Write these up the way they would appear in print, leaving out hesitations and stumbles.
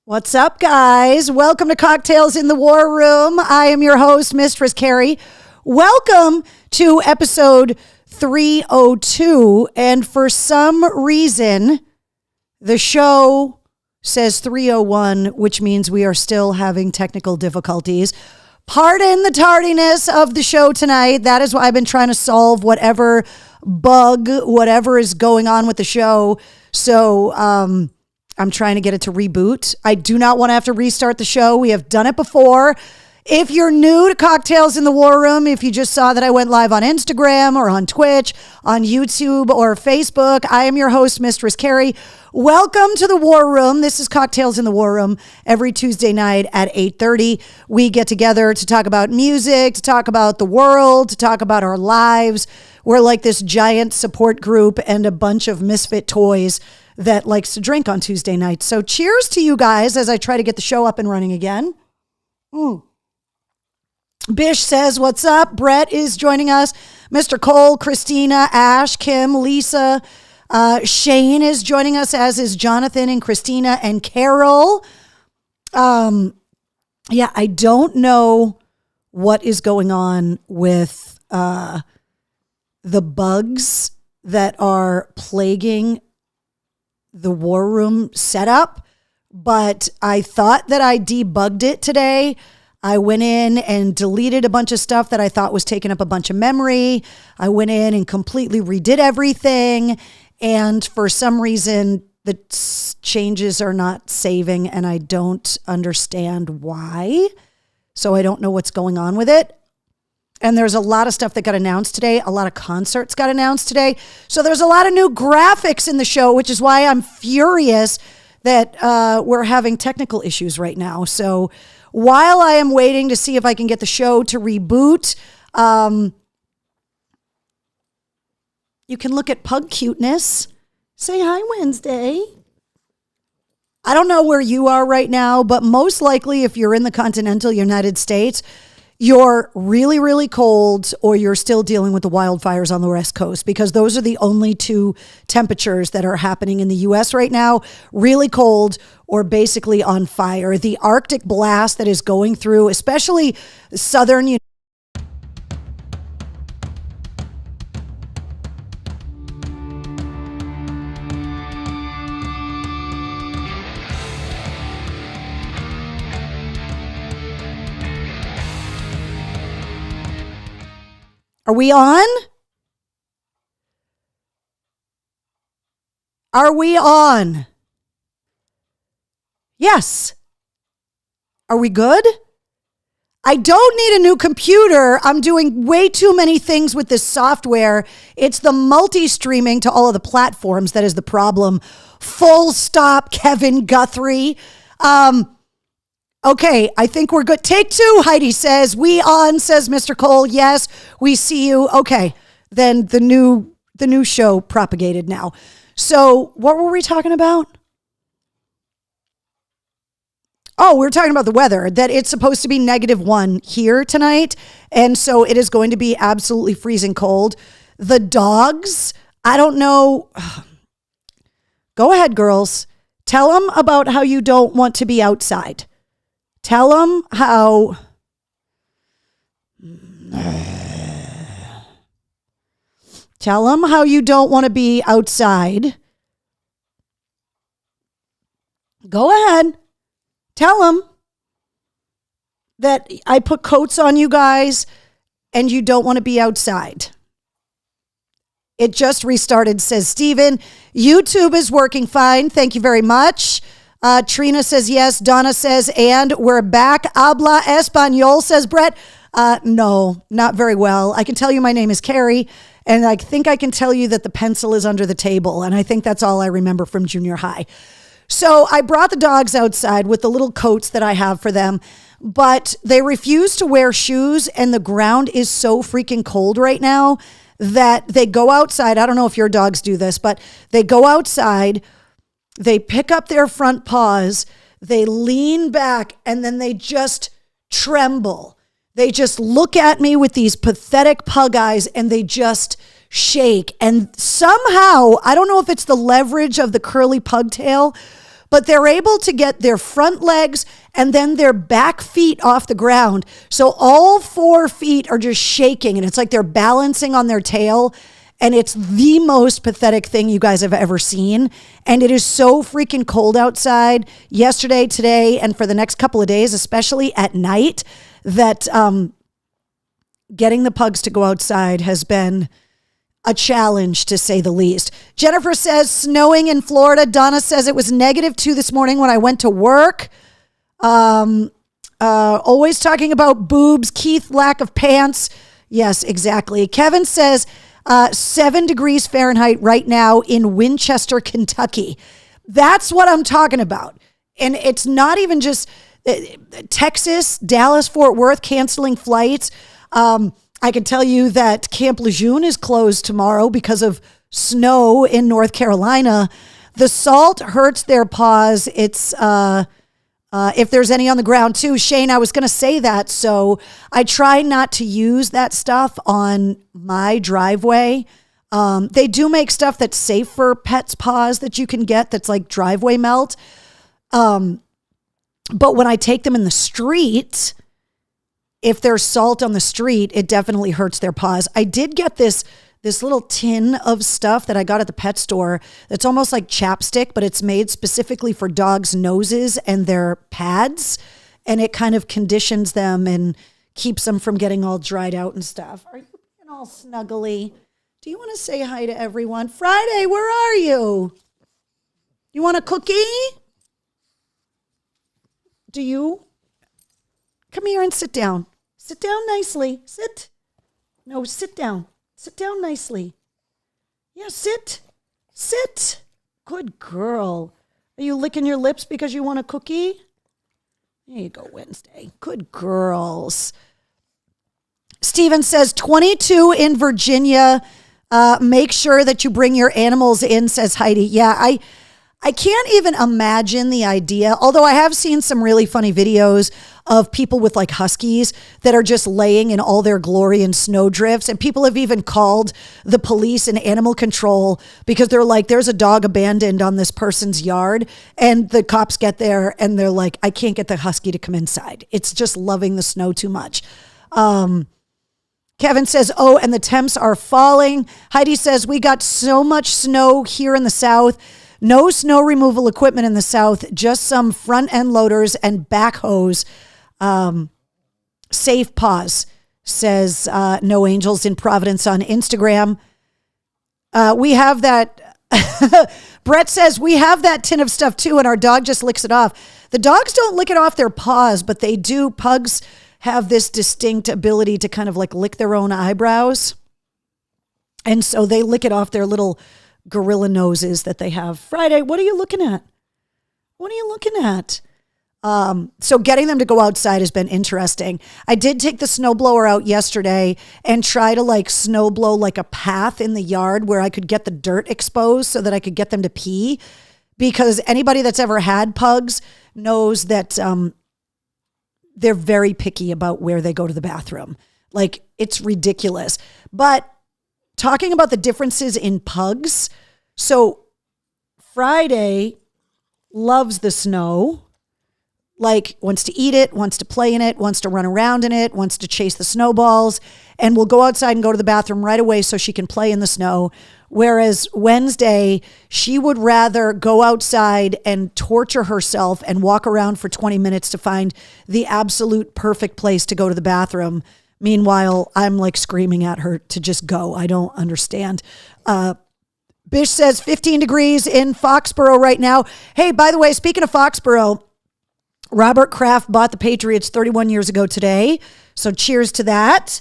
What's up, guys? Welcome to Cocktails in the War Room. I am your host, Mistress Carrie. Welcome to episode 302. And for some reason, the show says 301, which means we are still having technical difficulties. Pardon the tardiness of the show tonight. That is why I've been trying to solve whatever bug, whatever is going on with the show. So, I'm trying to get it to reboot. I do not want to have to restart the show. We have done it before. If you're new to Cocktails in the War Room, if you just saw that I went live on Instagram or on Twitch, on YouTube or Facebook, I am your host, Mistress Carrie. Welcome to the War Room. This is Cocktails in the War Room. Every Tuesday night at 8:30, we get together to talk about music, to talk about the world, to talk about our lives. We're like this giant support group and a bunch of misfit toys that likes to drink on Tuesday nights. So cheers to you guys as I try to get the show up and running again. Bish says, what's up? Brett is joining us. Mr. Cole, Christina, Ash, Kim, Lisa, Shane is joining us, as is Jonathan and Christina and Carol. I don't know what is going on with the bugs that are plaguing the War Room setup, but I thought that I debugged it today. I went in and deleted a bunch of stuff that I thought was taking up a bunch of memory. I went in and completely redid everything. And for some reason, the changes are not saving, and I don't understand why. So I don't know what's going on with it. And there's a lot of stuff that got announced today. A lot of concerts got announced today. So there's a lot of new graphics in the show, which is why I'm furious that we're having technical issues right now. So while I am waiting to see if I can get the show to reboot, you can look at Pug Cuteness. Say hi, Wednesday. I don't know where you are right now, but most likely if you're in the continental United States, you're really, really cold, or you're still dealing with the wildfires on the West Coast, because those are the only two temperatures that are happening in the U.S. right now. Really cold or basically on fire. The Arctic blast that is going through, especially southern Are we on? Are we on? Yes. Are we good? I don't need a new computer. I'm doing way too many things with this software. It's the multi-streaming to all of the platforms that is the problem. Full stop, Kevin Guthrie. Okay, I think we're good. Take two, Heidi says. We on, says Mr. Cole. Yes, we see you. Okay, then the new show propagated now. So what were we talking about? Oh, we're talking about the weather, that it's supposed to be -1 here tonight. And so it is going to be absolutely freezing cold. The dogs, I don't know. Go ahead, girls. Tell them about how you don't want to be outside. Tell them how you don't want to be outside. Go ahead. Tell them that I put coats on you guys and you don't want to be outside. It just restarted, says Steven. YouTube is working fine. Thank you very much. Trina says yes. Donna says, and we're back. Habla Espanol, says Brett. No, not very well. I can tell you my name is Carrie, and I think I can tell you that the pencil is under the table, and I think that's all I remember from junior high. So I brought the dogs outside with the little coats that I have for them, but they refuse to wear shoes, and the ground is so freaking cold right now that they go outside. I don't know if your dogs do this, but they go outside. They pick up their front paws, they lean back, and then they just tremble. They just look at me with these pathetic pug eyes, and they just shake. And somehow, I don't know if it's the leverage of the curly pugtail, but they're able to get their front legs and then their back feet off the ground. So all 4 feet are just shaking, and it's like they're balancing on their tail. And it's the most pathetic thing you guys have ever seen. And it is so freaking cold outside yesterday, today, and for the next couple of days, especially at night, that getting the pugs to go outside has been a challenge, to say the least. Jennifer says snowing in Florida. Donna says it was -2 this morning when I went to work. Always talking about boobs. Keith, lack of pants. Yes, exactly. Kevin says 7 degrees Fahrenheit right now in Winchester, Kentucky. That's what I'm talking about. And it's not even just Texas, Dallas, Fort Worth canceling flights. I can tell you that Camp Lejeune is closed tomorrow because of snow in North Carolina. The salt hurts their paws. It's if there's any on the ground too. Shane, I was going to say that. So I try not to use that stuff on my driveway. They do make stuff that's safe for pets' paws that you can get that's like driveway melt. But when I take them in the street, if there's salt on the street, it definitely hurts their paws. I did get this little tin of stuff that I got at the pet store that's almost like chapstick, but it's made specifically for dogs' noses and their pads. And it kind of conditions them and keeps them from getting all dried out and stuff. Are you being all snuggly? Do you want to say hi to everyone? Friday, where are you? You want a cookie? Do you? Come here and sit down. Sit down nicely. Sit. No, sit down. Sit down nicely. Yeah, sit. Sit. Good girl. Are you licking your lips because you want a cookie? There you go, Wednesday. Good girls. Steven says 22 in Virginia. Make sure that you bring your animals in, says Heidi. Yeah, I can't even imagine the idea, although I have seen some really funny videos of people with like huskies that are just laying in all their glory in snow drifts. And people have even called the police and animal control because they're like, there's a dog abandoned on this person's yard. And the cops get there and they're like, I can't get the husky to come inside. It's just loving the snow too much. Kevin says, oh, and the temps are falling. Heidi says, we got so much snow here in the South. No snow removal equipment in the South, just some front end loaders and backhoes. Safe pause, says No Angels in Providence on Instagram. We have that. Brett says, we have that tin of stuff too, and our dog just licks it off. The dogs don't lick it off their paws, but they do. Pugs have this distinct ability to kind of like lick their own eyebrows. And so they lick it off their little gorilla noses that they have. Friday, what are you looking at? What are you looking at? So getting them to go outside has been interesting. I did take the snowblower out yesterday and try to like snow blow like a path in the yard where I could get the dirt exposed so that I could get them to pee. Because anybody that's ever had pugs knows that they're very picky about where they go to the bathroom. Like, it's ridiculous. But talking about the differences in pugs. So Friday loves the snow, like wants to eat it, wants to play in it, wants to run around in it, wants to chase the snowballs, and will go outside and go to the bathroom right away so she can play in the snow. Whereas Wednesday, she would rather go outside and torture herself and walk around for 20 minutes to find the absolute perfect place to go to the bathroom. Meanwhile, I'm like screaming at her to just go. I don't understand. Bish says 15 degrees in Foxborough right now. Hey, by the way, speaking of Foxborough, Robert Kraft bought the Patriots 31 years ago today. So cheers to that.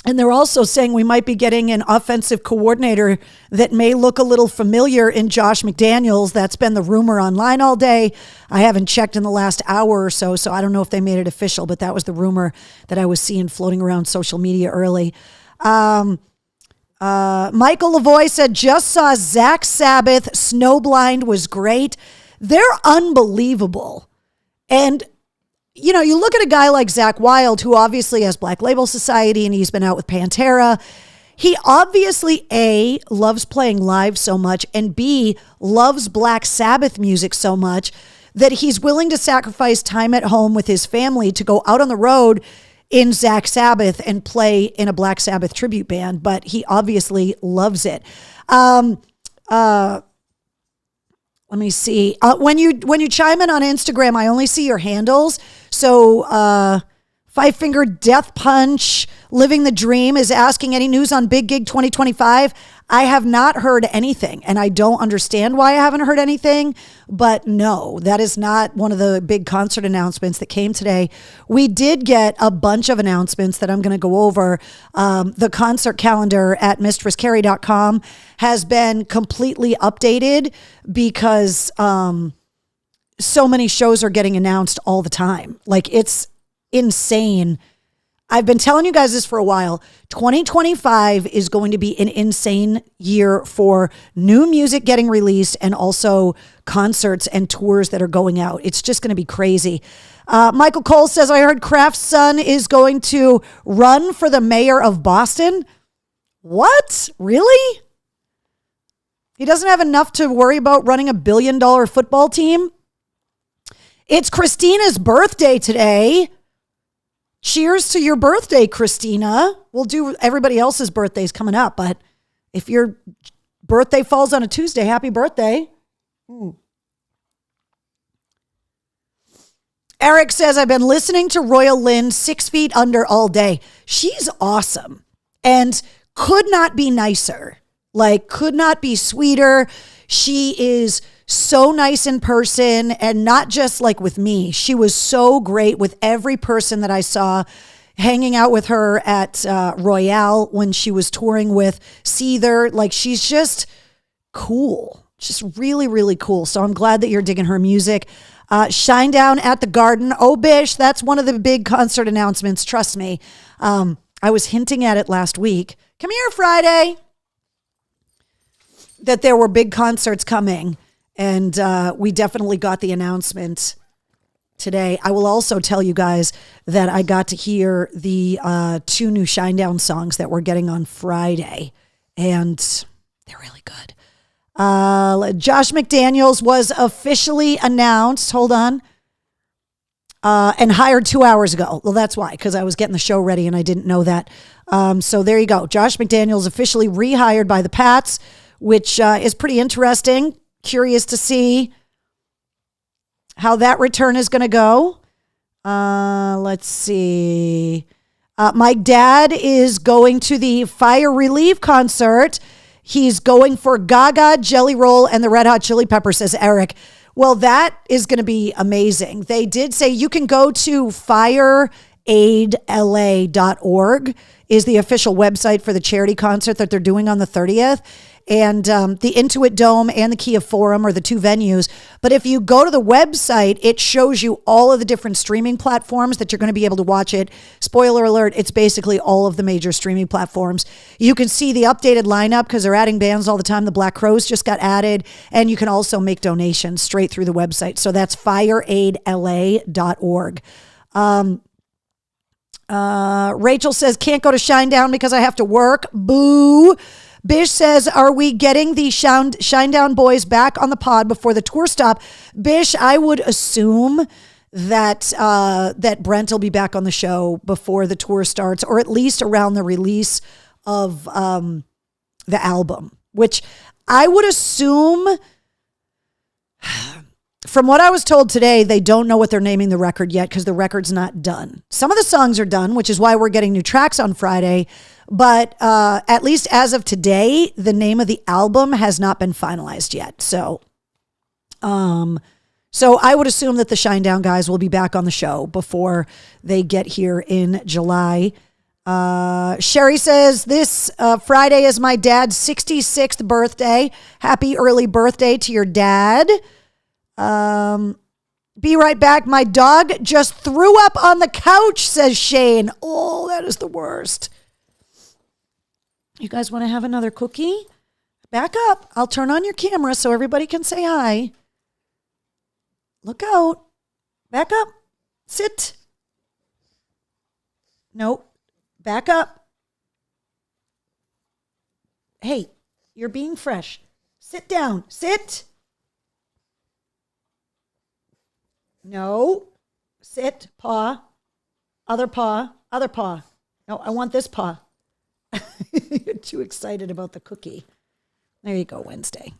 And they're also saying we might be getting an offensive coordinator that may look a little familiar in Josh McDaniels. That's been the rumor online all day. I haven't checked in the last hour or so, so I don't know if they made it official, but that was the rumor that I was seeing floating around social media early. Michael Lavoie said, just saw Zach Sabbath. Snowblind was great. They're unbelievable. And you know, you look at a guy like Zach Wilde, who obviously has Black Label Society and he's been out with Pantera. he obviously A, loves playing live so much, and B, loves Black Sabbath music so much that he's willing to sacrifice time at home with his family to go out on the road in Zach Sabbath and play in a Black Sabbath tribute band. But he obviously loves it. Let me see. When you chime in on Instagram, I only see your handles. So Five Finger Death Punch, Living the Dream is asking, any news on Big Gig 2025? I have not heard anything, and I don't understand why I haven't heard anything. But no, that is not one of the big concert announcements that came today. We did get a bunch of announcements that I'm going to go over. The concert calendar at mistresscarrie.com has been completely updated because so many shows are getting announced all the time. Like, it's insane. I've been telling you guys this for a while. 2025 is going to be an insane year for new music getting released and also concerts and tours that are going out. It's just going to be crazy. Michael Cole says, I heard Kraft's son is going to run for the mayor of Boston. What? Really? He doesn't have enough to worry about running $1 billion football team? It's Christina's birthday today. Cheers to your birthday, Christina. We'll do everybody else's birthdays coming up, but if your birthday falls on a Tuesday, happy birthday. Eric says, I've been listening to Royal Lynn 6 Feet Under all day. She's awesome and could not be nicer. Like, could not be sweeter. She is so nice in person, and not just like with me. She was so great with every person that I saw, hanging out with her at Royale when she was touring with Seether. Like, she's just cool. Just really, really cool. So I'm glad that you're digging her music. Shinedown at the Garden. Oh, Bish, that's one of the big concert announcements. Trust me. I was hinting at it last week. Come here, Friday. That there were big concerts coming. And we definitely got the announcement today. I will also tell you guys that I got to hear the 2 new Shinedown songs that we're getting on Friday. And they're really good. Josh McDaniels was officially announced. Hold on. And hired 2 hours ago. Well, that's why, because I was getting the show ready and I didn't know that. So there you go. Josh McDaniels officially rehired by the Pats, which is pretty interesting. Curious to see how that return is going to go. Let's see. My dad is going to the Fire Relief concert. He's going for Gaga, Jelly Roll, and the Red Hot Chili Peppers, says Eric. Well, that is going to be amazing. They did say you can go to fireaidla.org is the official website for the charity concert that they're doing on the 30th. And the Intuit Dome and the Kia Forum are the 2 venues. But if you go to the website, it shows you all of the different streaming platforms that you're going to be able to watch it. Spoiler alert, it's basically all of the major streaming platforms. You can see the updated lineup because they're adding bands all the time. The Black Crowes just got added. And you can also make donations straight through the website. So that's fireaidla.org. Rachel says, can't go to Shinedown because I have to work. Boo. Bish says, are we getting the Shinedown boys back on the pod before the tour stop? Bish, I would assume that that Brent will be back on the show before the tour starts, or at least around the release of the album, which I would assume, from what I was told today, they don't know what they're naming the record yet because the record's not done. Some of the songs are done, which is why we're getting new tracks on Friday. But at least as of today, the name of the album has not been finalized yet. So I would assume that the Shinedown guys will be back on the show before they get here in July. Sherry says, this Friday is my dad's 66th birthday. Happy early birthday to your dad. Be right back. My dog just threw up on the couch, says Shane. Oh, that is the worst. You guys want to have another cookie? Back up. I'll turn on your camera so everybody can say hi. Look out. Back up. Sit. Nope. Back up. Hey, you're being fresh. Sit down. Sit. No. Sit. Paw. Other paw. Other paw. No, I want this paw. You're too excited about the cookie. There you go, Wednesday.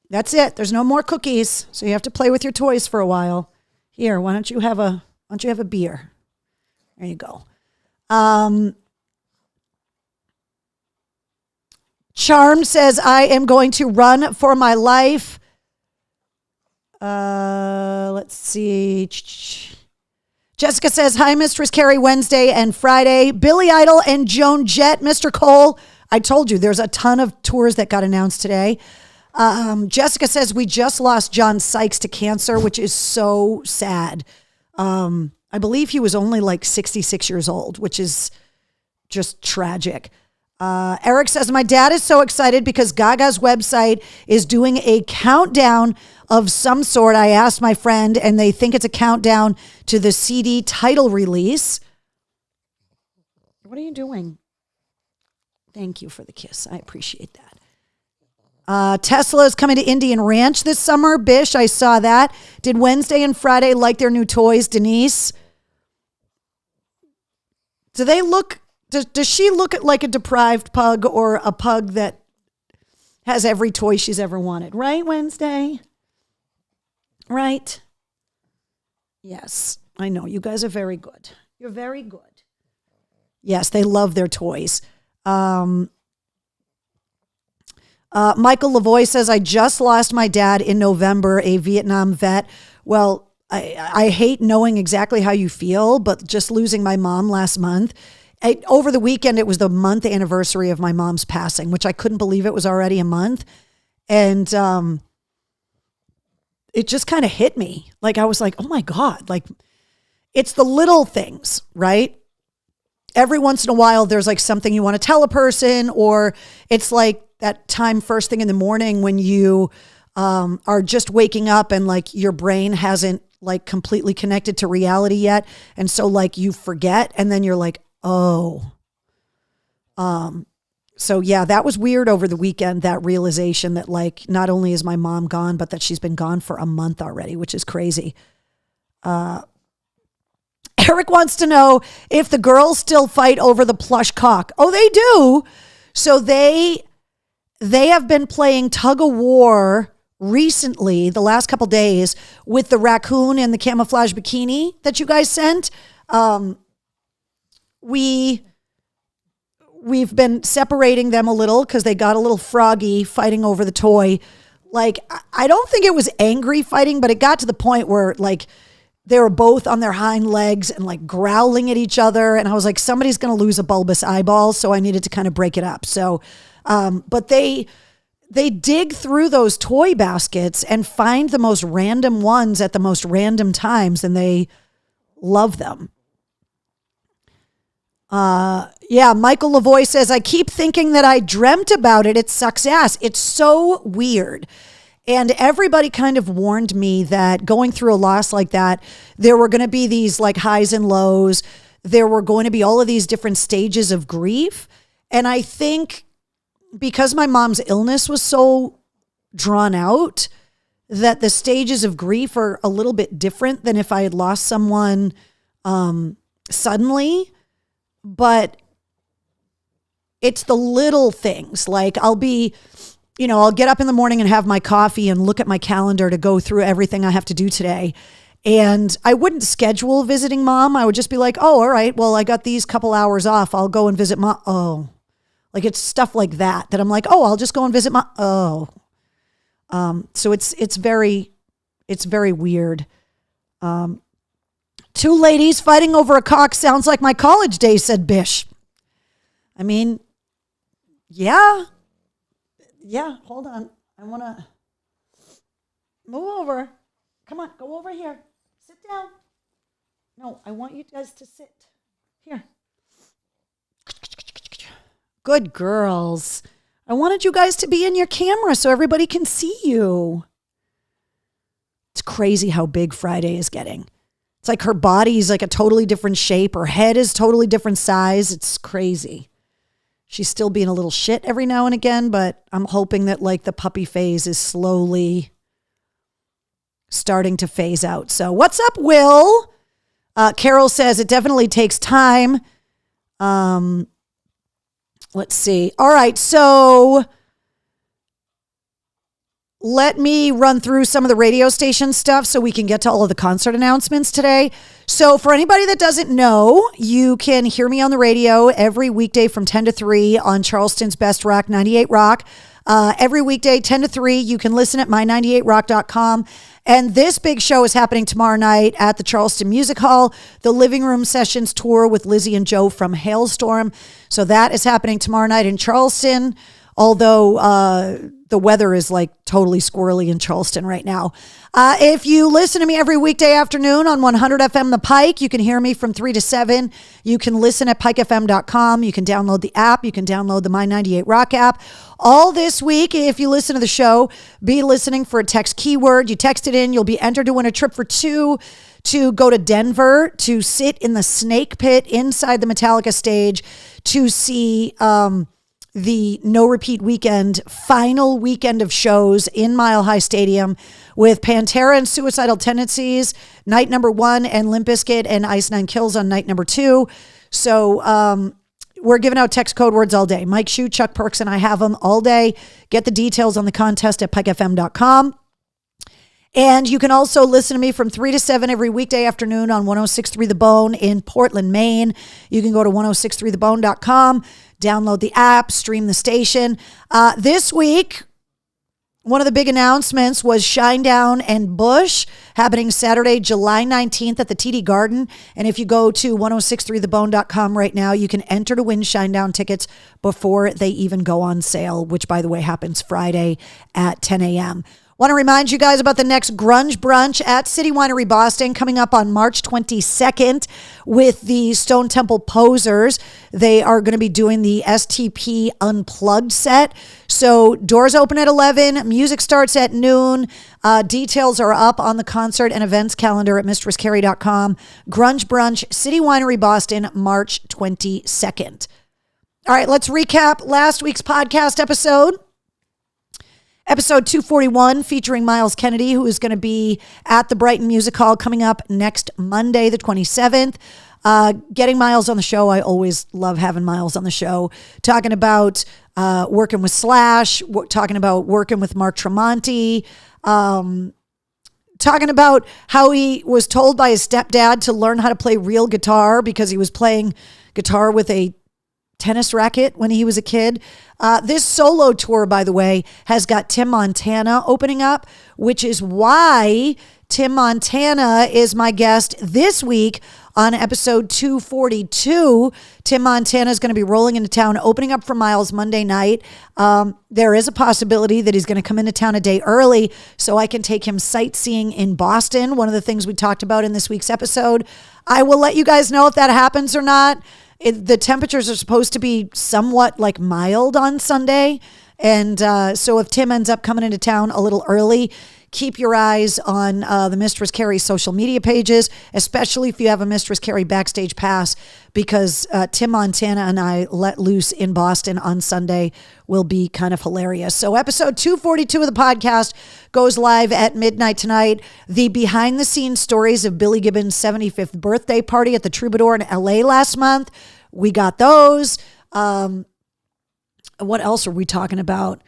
That's it. There's no more cookies, so you have to play with your toys for a while. Here, why don't you have a beer? There you go. Charm says, I am going to run for my life. Let's see. Jessica says, hi, Mistress Carrie, Wednesday and Friday. Billy Idol and Joan Jett. Mr. Cole, I told you there's a ton of tours that got announced today. Jessica says, we just lost John Sykes to cancer, which is so sad. I believe he was only like 66 years old, which is just tragic. Eric says, my dad is so excited because Gaga's website is doing a countdown of some sort. I asked my friend and they think it's a countdown to the CD title release. What are you doing? Thank you for the kiss. I appreciate that. Tesla is coming to Indian Ranch this summer. Bish, I saw that. Did Wednesday and Friday like their new toys, Denise? Do they look... Does she look at like a deprived pug or a pug that has every toy she's ever wanted? Right, Wednesday? Right? Yes, I know. You guys are very good. You're very good. Yes, they love their toys. Michael Lavoie says, I just lost my dad in November, a Vietnam vet. Well, I hate knowing exactly how you feel, but just losing my mom last month. Over the weekend, it was the month anniversary of my mom's passing, which I couldn't believe it was already a month. And it just kind of hit me. Like, I was like, oh my God, like it's the little things, right? Every once in a while, there's like something you want to tell a person, or it's like that time first thing in the morning when you are just waking up and like your brain hasn't like completely connected to reality yet. And so like you forget and then you're like, oh, so yeah, that was weird over the weekend, that realization that like, not only is my mom gone, but that she's been gone for a month already, which is crazy. Eric wants to know if the girls still fight over the plush cock. Oh, they do. So they have been playing tug of war recently, the last couple days, with the raccoon and the camouflage bikini that you guys sent. We've been separating them a little because they got a little froggy fighting over the toy. Like, I don't think it was angry fighting, but it got to the point where like they were both on their hind legs and like growling at each other. And I was like, somebody's going to lose a bulbous eyeball. So I needed to kind of break it up. So, but they dig through those toy baskets and find the most random ones at the most random times, and they love them. Yeah, Michael Lavoie says, I keep thinking that I dreamt about it. It sucks ass. It's so weird. And everybody kind of warned me that going through a loss like that, there were going to be these like highs and lows. There were going to be all of these different stages of grief. And I think because my mom's illness was so drawn out, that the stages of grief are a little bit different than if I had lost someone suddenly. But it's the little things. Like I'll get up in the morning and have my coffee and look at my calendar to go through everything I have to do today. And I wouldn't schedule visiting mom. I would just be like, oh, all right, well, I got these couple hours off. I'll go and visit mom. Oh, like it's stuff like that I'm like, oh, I'll just go and visit mom. Oh, so it's very weird. Two ladies fighting over a cock sounds like my college days, said Bish. I mean, yeah. Yeah, hold on. I want to move over. Come on, go over here. Sit down. No, I want you guys to sit. Here. Good girls. I wanted you guys to be in your camera so everybody can see you. It's crazy how big Friday is getting. It's like her body's like a totally different shape. Her head is totally different size. It's crazy. She's still being a little shit every now and again, but I'm hoping that like the puppy phase is slowly starting to phase out. So what's up, Will? Carol says it definitely takes time. Let's see. All right. So let me run through some of the radio station stuff so we can get to all of the concert announcements today. So for anybody that doesn't know, you can hear me on the radio every weekday from 10 to 3 on Charleston's Best Rock, 98 Rock. Every weekday, 10 to 3, you can listen at my98rock.com. And this big show is happening tomorrow night at the Charleston Music Hall, the Living Room Sessions tour with Lizzie and Joe from Hailstorm. So that is happening tomorrow night in Charleston, although the weather is like totally squirrely in Charleston right now. If you listen to me every weekday afternoon on 100 FM The Pike, you can hear me from 3 to 7. You can listen at pikefm.com. You can download the app. You can download the My 98 Rock app. All this week, if you listen to the show, be listening for a text keyword. You text it in, you'll be entered to win a trip for two to go to Denver to sit in the snake pit inside the Metallica stage to see the No Repeat Weekend, final weekend of shows in Mile High Stadium with Pantera and Suicidal Tendencies, night number 1, and Limp Bizkit and Ice Nine Kills on night number 2. So we're giving out text code words all day. Mike Shue, Chuck Perks, and I have them all day. Get the details on the contest at pikefm.com. And you can also listen to me from 3 to 7 every weekday afternoon on 106.3 The Bone in Portland, Maine. You can go to 1063thebone.com, download the app, stream the station. This week, one of the big announcements was Shinedown and Bush happening Saturday, July 19th at the TD Garden. And if you go to 1063thebone.com right now, you can enter to win Shinedown tickets before they even go on sale, which, by the way, happens Friday at 10 a.m. Want to remind you guys about the next Grunge Brunch at City Winery Boston coming up on March 22nd with the Stone Temple Posers. They are going to be doing the STP Unplugged set. So doors open at 11, music starts at noon. Details are up on the concert and events calendar at mistresscarrie.com. Grunge Brunch, City Winery Boston, March 22nd. All right, let's recap last week's podcast episode. Episode 241 featuring Miles Kennedy, who is going to be at the Brighton Music Hall coming up next Monday, the 27th. Getting Miles on the show. I always love having Miles on the show. Talking about working with Slash, talking about working with Mark Tremonti, talking about how he was told by his stepdad to learn how to play real guitar because he was playing guitar with a tennis racket when he was a kid. This solo tour, by the way, has got Tim Montana opening up, which is why Tim Montana is my guest this week on episode 242. Tim Montana is going to be rolling into town, opening up for Miles Monday night. There is a possibility that he's going to come into town a day early so I can take him sightseeing in Boston, one of the things we talked about in this week's episode. I will let you guys know if that happens or not. The temperatures are supposed to be somewhat like mild on Sunday. And so if Tim ends up coming into town a little early, keep your eyes on the Mistress Carrie social media pages, especially if you have a Mistress Carrie backstage pass, because Tim Montana and I let loose in Boston on Sunday will be kind of hilarious. So episode 242 of the podcast goes live at midnight tonight. The behind the scenes stories of Billy Gibbons' 75th birthday party at the Troubadour in LA last month. We got those. What else are we talking about?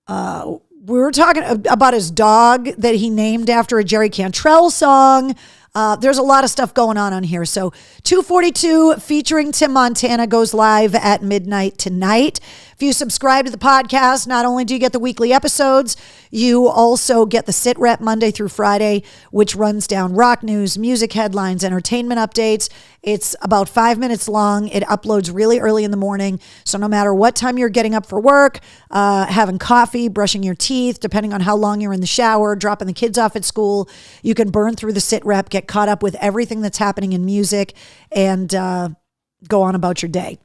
We were talking about his dog that he named after a Jerry Cantrell song. There's a lot of stuff going on here. So 242 featuring Tim Montana goes live at midnight tonight. If you subscribe to the podcast, not only do you get the weekly episodes, you also get the Sit Rep Monday through Friday, which runs down rock news, music headlines, entertainment updates. It's about 5 minutes long. It uploads really early in the morning. So no matter what time you're getting up for work, having coffee, brushing your teeth, depending on how long you're in the shower, dropping the kids off at school, you can burn through the Sit Rep, get caught up with everything that's happening in music, and go on about your day.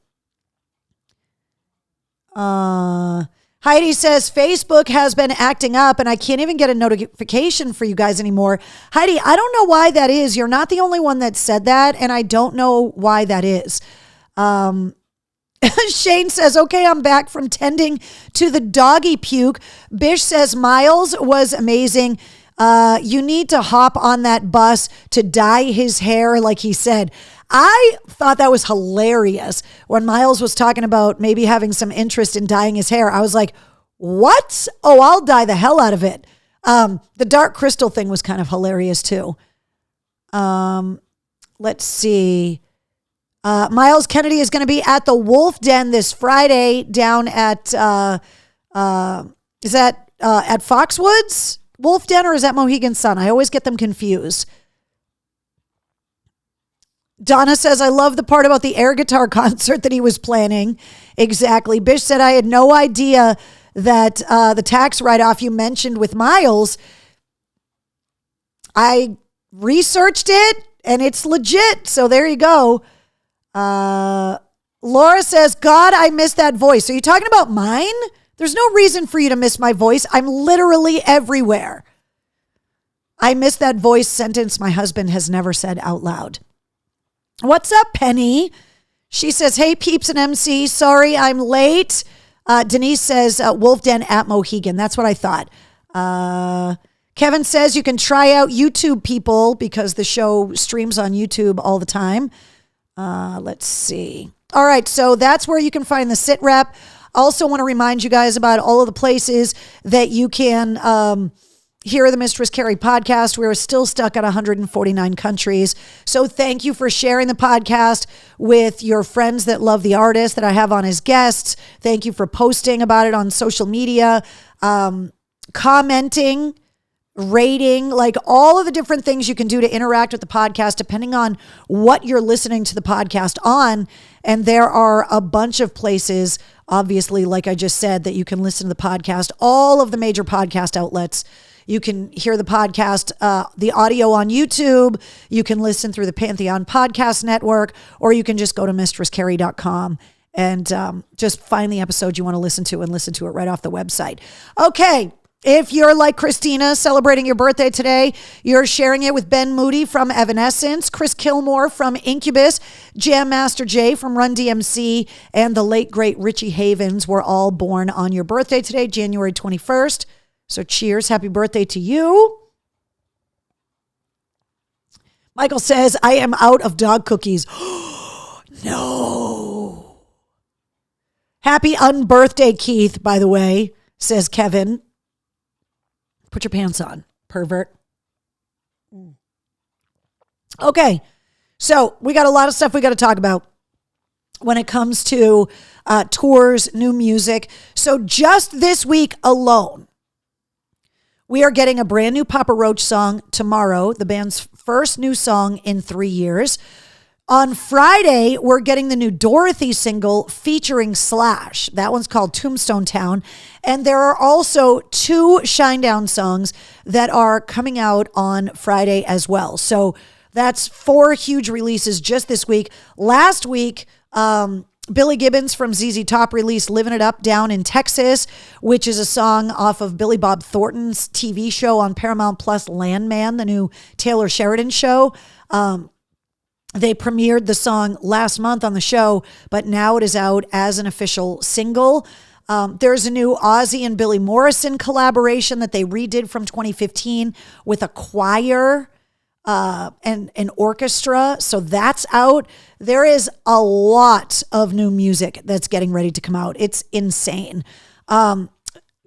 Heidi says Facebook has been acting up and I can't even get a notification for you guys anymore. Heidi, I don't know why that is. You're not the only one that said that, and I don't know why that is. Shane says, okay, I'm back from tending to the doggy puke. Bish says, Miles was amazing. You need to hop on that bus to dye his hair, like he said. I thought that was hilarious when Miles was talking about maybe having some interest in dyeing his hair. I was like, what? Oh, I'll dye the hell out of it. The dark crystal thing was kind of hilarious too. Let's see. Miles Kennedy is going to be at the Wolf Den this Friday down at, is that at Foxwoods Wolf Den or is that Mohegan Sun? I always get them confused. Donna says, I love the part about the air guitar concert that he was planning. Exactly. Bish said, I had no idea that the tax write-off you mentioned with Miles, I researched it and it's legit. So there you go. Laura says, God, I miss that voice. Are you talking about mine? There's no reason for you to miss my voice. I'm literally everywhere. I miss that voice sentence my husband has never said out loud. What's up, Penny? She says, hey, peeps and MC. Sorry, I'm late. Denise says, Wolf Den at Mohegan. That's what I thought. Kevin says you can try out YouTube, people, because the show streams on YouTube all the time. Let's see. All right, so that's where you can find the sit rep. Also want to remind you guys about all of the places that you can hear the Mistress Carrie podcast. We're still stuck at 149 countries. So thank you for sharing the podcast with your friends that love the artist that I have on as guests. Thank you for posting about it on social media, commenting, rating, like all of the different things you can do to interact with the podcast depending on what you're listening to the podcast on. And there are a bunch of places, obviously, like I just said, that you can listen to the podcast, all of the major podcast outlets. You can hear the podcast, the audio on YouTube. You can listen through the Pantheon Podcast Network, or you can just go to mistresscarrie.com and just find the episode you want to listen to and listen to it right off the website. Okay. If you're like Christina celebrating your birthday today, you're sharing it with Ben Moody from Evanescence, Chris Kilmore from Incubus, Jam Master Jay from Run DMC, and the late, great Richie Havens were all born on your birthday today, January 21st. So cheers. Happy birthday to you. Michael says, I am out of dog cookies. No. Happy unbirthday, Keith, by the way, says Kevin. Put your pants on, pervert. Okay, so we got a lot of stuff we got to talk about when it comes to tours, new music. So just this week alone, we are getting a brand new Papa Roach song tomorrow, the band's first new song in 3 years. On Friday, we're getting the new Dorothy single featuring Slash. That one's called Tombstone Town. And there are also 2 Shinedown songs that are coming out on Friday as well. So that's 4 huge releases just this week. Last week, Billy Gibbons from ZZ Top released Living It Up Down in Texas, which is a song off of Billy Bob Thornton's TV show on Paramount Plus, Landman, the new Taylor Sheridan show. They premiered the song last month on the show, but now it is out as an official single. There's a new Ozzy and Billy Morrison collaboration that they redid from 2015 with a choir and an orchestra. So that's out. There is a lot of new music that's getting ready to come out. It's insane.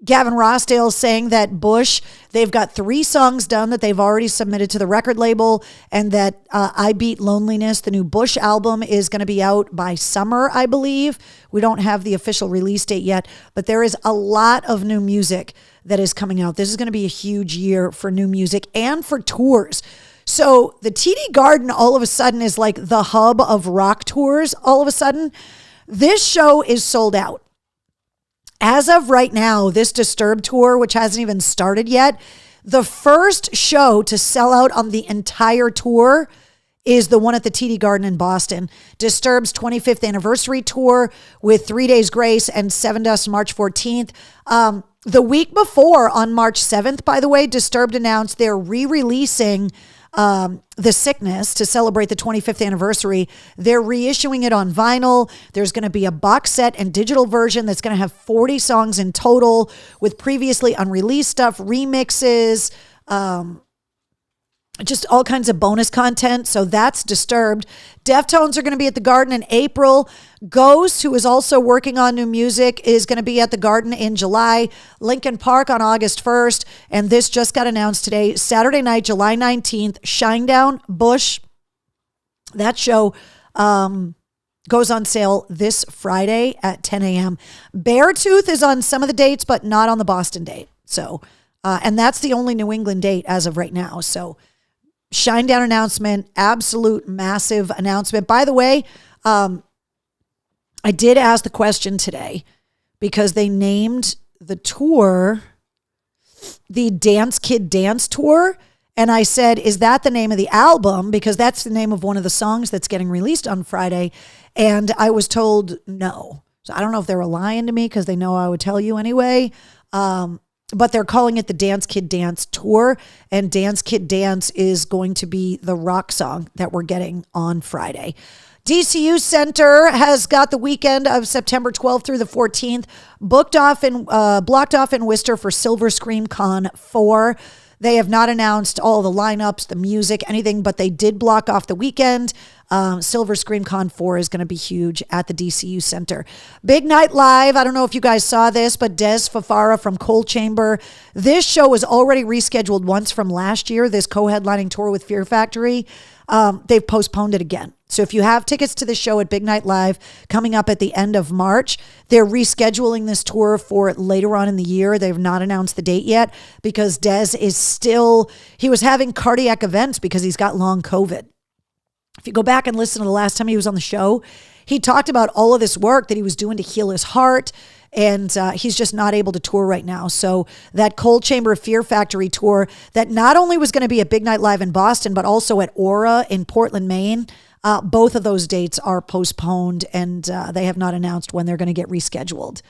Gavin Rossdale is saying that Bush, they've got 3 songs done that they've already submitted to the record label, and that I Beat Loneliness, the new Bush album, is going to be out by summer, I believe. We don't have the official release date yet, but there is a lot of new music that is coming out. This is going to be a huge year for new music and for tours. So the TD Garden all of a sudden is like the hub of rock tours all of a sudden. This show is sold out. As of right now, this Disturbed tour, which hasn't even started yet, the first show to sell out on the entire tour is the one at the TD Garden in Boston. Disturbed's 25th anniversary tour with 3 Days Grace and Sevendust March 14th. The week before, on March 7th, by the way, Disturbed announced they're re-releasing The Sickness to celebrate the 25th anniversary. They're reissuing it on vinyl. There's going to be a box set and digital version that's going to have 40 songs in total with previously unreleased stuff, remixes, just all kinds of bonus content. So that's Disturbed. Deftones are going to be at the Garden in April. Ghost, who is also working on new music, is going to be at the Garden in July. Linkin Park on August 1st. And this just got announced today. Saturday night, July 19th, Shinedown, Bush. That show goes on sale this Friday at 10 a.m. Beartooth is on some of the dates, but not on the Boston date. So, and that's the only New England date as of right now. So, Shinedown announcement, absolute massive announcement. By the way, I did ask the question today because they named the tour the Dance Kid Dance Tour. And I said, is that the name of the album? Because that's the name of one of the songs that's getting released on Friday. And I was told no. So I don't know if they were lying to me because they know I would tell you anyway. But they're calling it the Dance Kid Dance Tour, and Dance Kid Dance is going to be the rock song that we're getting on Friday. DCU Center has got the weekend of September 12th through the 14th blocked off in Worcester for Silver Scream Con 4. They have not announced all the lineups, the music, anything, but they did block off the weekend. Silver Scream Con 4 is going to be huge at the DCU Center. Big Night Live. I don't know if you guys saw this, but Des Fafara from Coal Chamber. This show was already rescheduled once from last year, this co-headlining tour with Fear Factory. They've postponed it again. So if you have tickets to the show at Big Night Live coming up at the end of March, they're rescheduling this tour for later on in the year. They've not announced the date yet because Des is still, he was having cardiac events because he's got long COVID. If you go back and listen to the last time he was on the show, he talked about all of this work that he was doing to heal his heart, and he's just not able to tour right now. So that Coal Chamber Fear Factory tour that not only was going to be at Big Night Live in Boston, but also at Aura in Portland, Maine, both of those dates are postponed, and they have not announced when they're going to get rescheduled.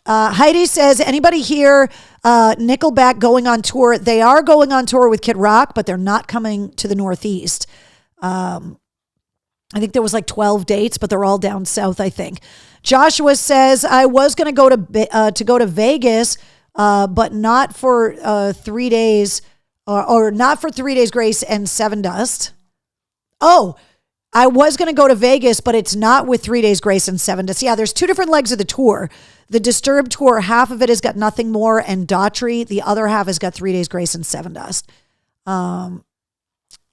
Heidi says, anybody here, Nickelback going on tour? They are going on tour with Kid Rock, but they're not coming to the Northeast. I think there was like 12 dates, but they're all down south, I think. Joshua says, I was going to go to Vegas, but not for 3 days, or not for 3 days Grace and Seven Dust. Oh, I was going to go to Vegas, but it's not with 3 days Grace and Seven Dust. Yeah, there's two different legs of the tour. The Disturbed tour, half of it has got Nothing More and Daughtry. The other half has got 3 days Grace and Seven Dust.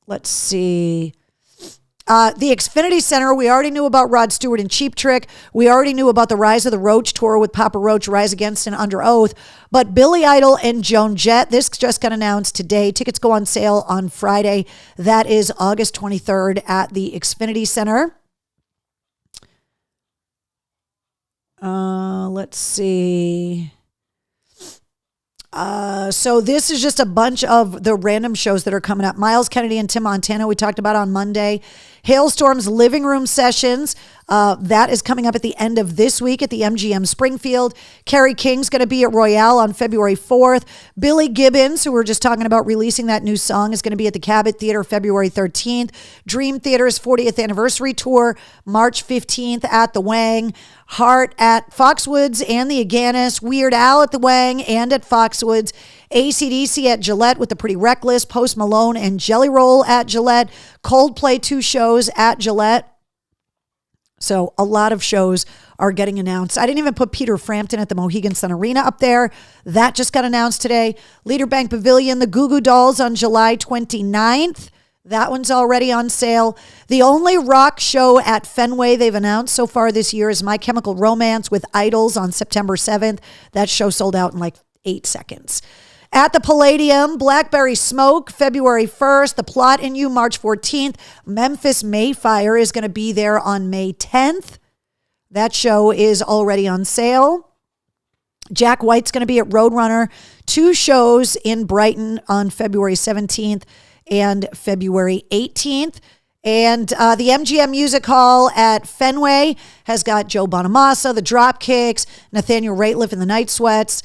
Let's see. The Xfinity Center, we already knew about Rod Stewart and Cheap Trick. We already knew about the Rise of the Roach tour with Papa Roach, Rise Against and Under Oath. But Billy Idol and Joan Jett, this just got announced today. Tickets go on sale on Friday. That is August 23rd at the Xfinity Center. Let's see. So this is just a bunch of the random shows that are coming up. Miles Kennedy and Tim Montana, we talked about on Monday. Hailstorm's Living Room Sessions. That is coming up at the end of this week at the MGM Springfield. Carrie King's going to be at Royale on February 4th. Billy Gibbons, who we're just talking about releasing that new song, is going to be at the Cabot Theater February 13th. Dream Theater's 40th anniversary tour, March 15th at the Wang. Heart at Foxwoods and the Aganis. Weird Al at the Wang and at Foxwoods. AC/DC at Gillette with the Pretty Reckless. Post Malone and Jelly Roll at Gillette. Coldplay 2 shows at Gillette. So a lot of shows are getting announced. I didn't even put Peter Frampton at the Mohegan Sun Arena up there. That just got announced today. Leader Bank Pavilion, the Goo Goo Dolls on July 29th. That one's already on sale. The only rock show at Fenway they've announced so far this year is My Chemical Romance with Idols on September 7th. That show sold out in like 8 seconds. At the Palladium, Blackberry Smoke, February 1st. The Plot in You, March 14th. Memphis Mayfire is going to be there on May 10th. That show is already on sale. Jack White's going to be at Roadrunner. 2 shows in Brighton on February 17th and February 18th. And the MGM Music Hall at Fenway has got Joe Bonamassa, the Dropkicks, Nathaniel Rateliff and the Night Sweats.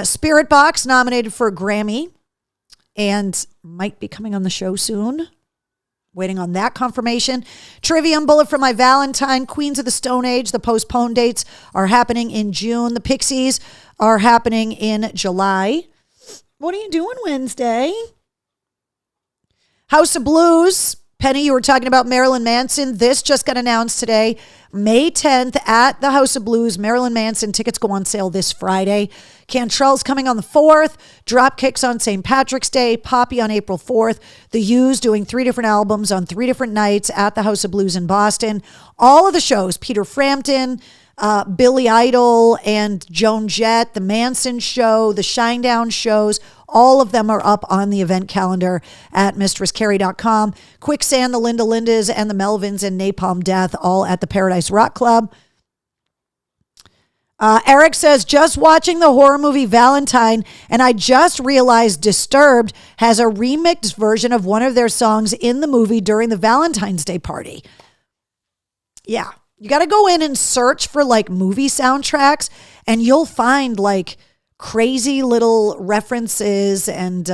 Spirit Box nominated for a Grammy. and might be coming on the show soon. Waiting on that confirmation. Trivium bullet for my Valentine. Queens of the Stone Age. The postponed dates are happening in June. The Pixies are happening in July. What are you doing Wednesday? House of Blues. Penny, you were talking about Marilyn Manson. This just got announced today. May 10th at the House of Blues. Marilyn Manson tickets go on sale this Friday. Cantrell's coming on the 4th. Dropkicks on St. Patrick's Day. Poppy on April 4th. The U's doing 3 different albums on 3 different nights at the House of Blues in Boston. All of the shows, Peter Frampton, Billy Idol and Joan Jett, the Manson show, the Shinedown shows, all of them are up on the event calendar at mistresscarrie.com. Quicksand, the Linda Lindas, and the Melvins and Napalm Death, all at the Paradise Rock Club. Eric says, just watching the horror movie Valentine, and I just realized Disturbed has a remixed version of one of their songs in the movie during the Valentine's Day party. Yeah. You got to go in and search for like movie soundtracks and you'll find like crazy little references. And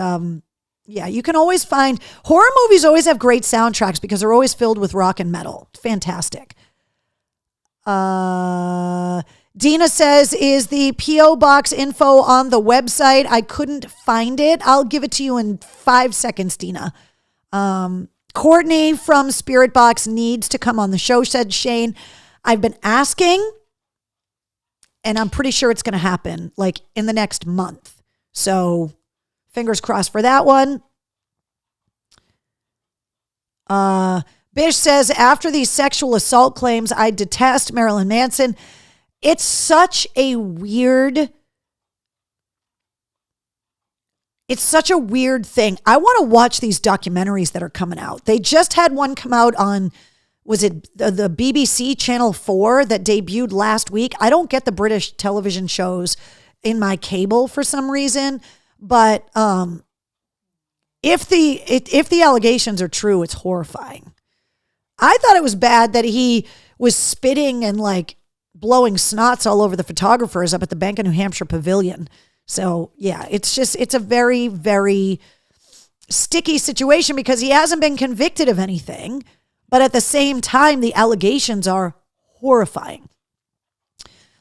you can always find horror movies always have great soundtracks because they're always filled with rock and metal. Fantastic. Dina says, is the P.O. box info on the website? I couldn't find it. I'll give it to you in 5 seconds, Dina. Courtney from Spirit Box needs to come on the show, said Shane. I've been asking, and I'm pretty sure it's going to happen like in the next month. So fingers crossed for that one. Bish says, after these sexual assault claims, I detest Marilyn Manson. It's such a weird thing. I want to watch these documentaries that are coming out. They just had one come out on, was it the BBC Channel 4 that debuted last week? I don't get the British television shows in my cable for some reason, but if the allegations are true, it's horrifying. I thought it was bad that he was spitting and like blowing snots all over the photographers up at the Bank of New Hampshire Pavilion. So yeah, it's a very, very sticky situation because he hasn't been convicted of anything, but at the same time, the allegations are horrifying.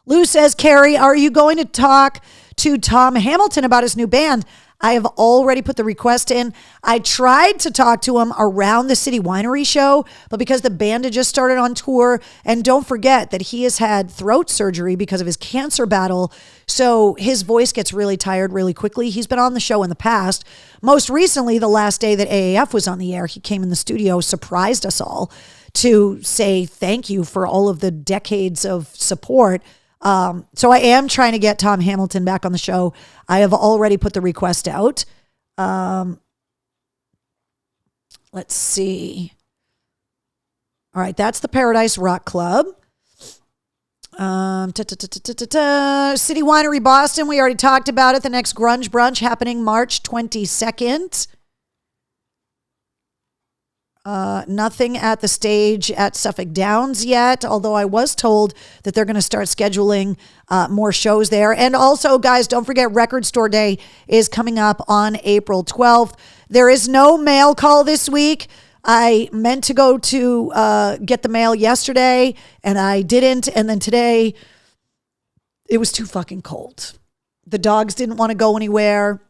Lou says, Carrie, are you going to talk to Tom Hamilton about his new band? I have already put the request in. I tried to talk to him around the City Winery show, but because the band had just started on tour, and don't forget that he has had throat surgery because of his cancer battle, so his voice gets really tired really quickly. He's been on the show in the past. Most recently, the last day that AAF was on the air, he came in the studio, surprised us all to say thank you for all of the decades of support. So I am trying to get Tom Hamilton back on the show. I have already put the request out. Let's see. All right, that's the Paradise Rock Club. City Winery Boston, we already talked about it. The next Grunge Brunch happening March 22nd. Nothing at the stage at Suffolk Downs yet, although I was told that they're going to start scheduling more shows there. And also, guys, don't forget Record Store Day is coming up on April 12th. There is no mail call this week. I meant to go to get the mail yesterday, and I didn't. And then today, it was too fucking cold. The dogs didn't want to go anywhere.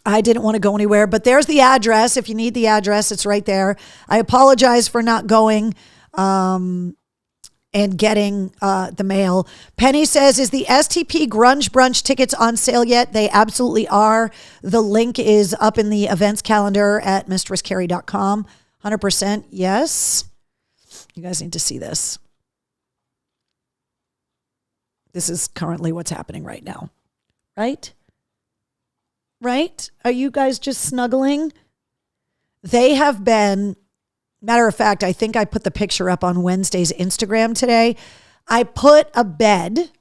I didn't want to go anywhere, but there's the address. If you need the address, it's right there. I apologize for not going and getting the mail. Penny says, is the STP Grunge Brunch tickets on sale yet? They absolutely are. The link is up in the events calendar at mistresscarrie.com. 100% yes. You guys need to see this. This is currently what's happening right now, right? Right? Are you guys just snuggling? They have been, matter of fact, I think I put the picture up on Wednesday's Instagram today. I put a bed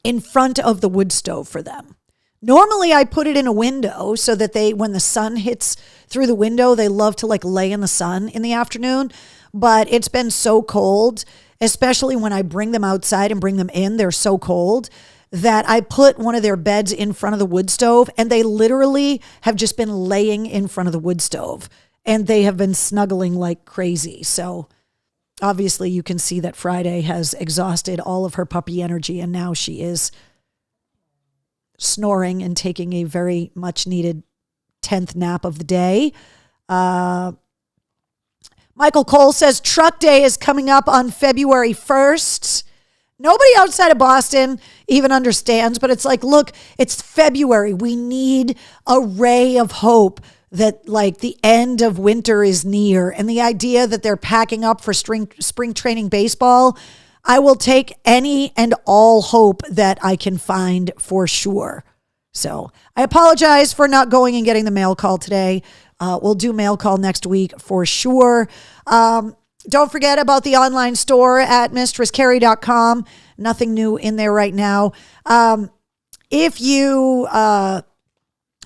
in front of the wood stove for them. Normally I put it in a window so that when the sun hits through the window, they love to like lay in the sun in the afternoon. But it's been so cold, especially when I bring them outside and bring them in, they're so cold. that I put one of their beds in front of the wood stove, and they literally have just been laying in front of the wood stove, and they have been snuggling like crazy. So obviously you can see that Friday has exhausted all of her puppy energy, and now she is snoring and taking a very much needed 10th nap of the day. Michael Cole says Truck Day is coming up on February 1st. Nobody outside of Boston even understands, but it's like, look, it's February. We need a ray of hope that like the end of winter is near, and the idea that they're packing up for spring training baseball. I will take any and all hope that I can find for sure. So I apologize for not going and getting the mail call today. We'll do mail call next week for sure. Don't forget about the online store at mistresscarrie.com. Nothing new in there right now. If you have